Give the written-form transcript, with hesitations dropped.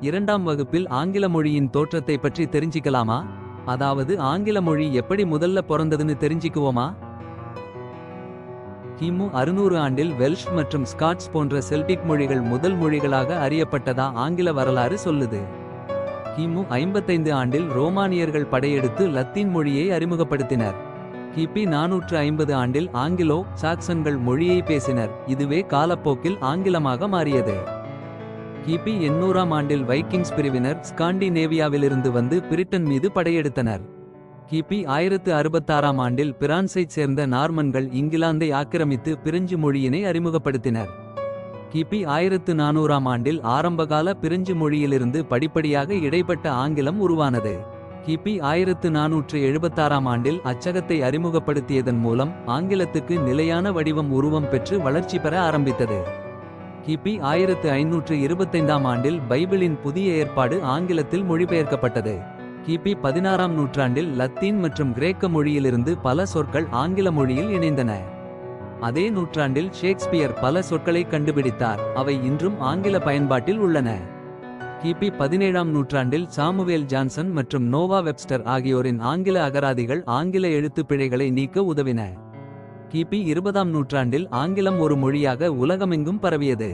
இரண்டாம் வகுப்பில் ஆங்கில மொழியின் தோற்றத்தை பற்றி தெரிஞ்சிக்கலாமா? அதாவது ஆங்கில மொழி எப்படி முதல்ல பொறந்ததுன்னு தெரிஞ்சிக்குவோமா? கிமு 600 ஆண்டில் வெல்ஷ் மற்றும் ஸ்காட்ஸ் போன்ற செல்டிக் மொழிகள் முதல் மொழிகளாக அறியப்பட்டதா ஆங்கில வரலாறு சொல்லுது. கிமு 55 ஆண்டில் ரோமானியர்கள் படையெடுத்து லத்தீன் மொழியை அறிமுகப்படுத்தினர். கிபி 450 ஆண்டில் ஆங்கிலோ சாக்சன்கள் மொழியை பேசினர். இதுவே காலப்போக்கில் ஆங்கிலமாக மாறியது. கிபி 800ஆம் ஆண்டில் வைக்கிங்ஸ் பிரிவினர் ஸ்காண்டினேவியாவிலிருந்து வந்து பிரிட்டன் மீது படையெடுத்தனர். கிபி 1066ஆம் ஆண்டில் பிரான்சைச் சேர்ந்த நார்மன்கள் இங்கிலாந்தை ஆக்கிரமித்து பிரெஞ்சு மொழியினை அறிமுகப்படுத்தினர். கிபி 1400ஆம் ஆண்டில் ஆரம்பகால பிரெஞ்சு மொழியிலிருந்து படிப்படியாக இடைப்பட்ட ஆங்கிலம் உருவானது. கிபி 1476ஆம் ஆண்டில் அச்சகத்தை அறிமுகப்படுத்தியதன் மூலம் ஆங்கிலத்துக்கு நிலையான வடிவம் உருவம் பெற்று வளர்ச்சி பெற ஆரம்பித்தது. கிபி 1525ஆம் ஆண்டில் பைபிளின் புதிய ஏற்பாடு ஆங்கிலத்தில் மொழிபெயர்க்கப்பட்டது. கிபி 16ஆம் நூற்றாண்டில் லத்தீன் மற்றும் கிரேக்க மொழியிலிருந்து பல சொற்கள் ஆங்கில மொழியில் இணைந்தன. அதே நூற்றாண்டில் ஷேக்ஸ்பியர் பல சொற்களை கண்டுபிடித்தார். அவை இன்றும் ஆங்கில பயன்பாட்டில் உள்ளன. கிபி 17ஆம் நூற்றாண்டில் சாமுவேல் ஜான்சன் மற்றும் நோவா வெப்ஸ்டர் ஆகியோரின் ஆங்கில அகராதிகள் ஆங்கில எழுத்துப் பிழைகளை நீக்க உதவின. கிபி 20ஆம் நூற்றாண்டில் ஆங்கிலம் ஒரு மொழியாக உலகமெங்கும் பரவியது.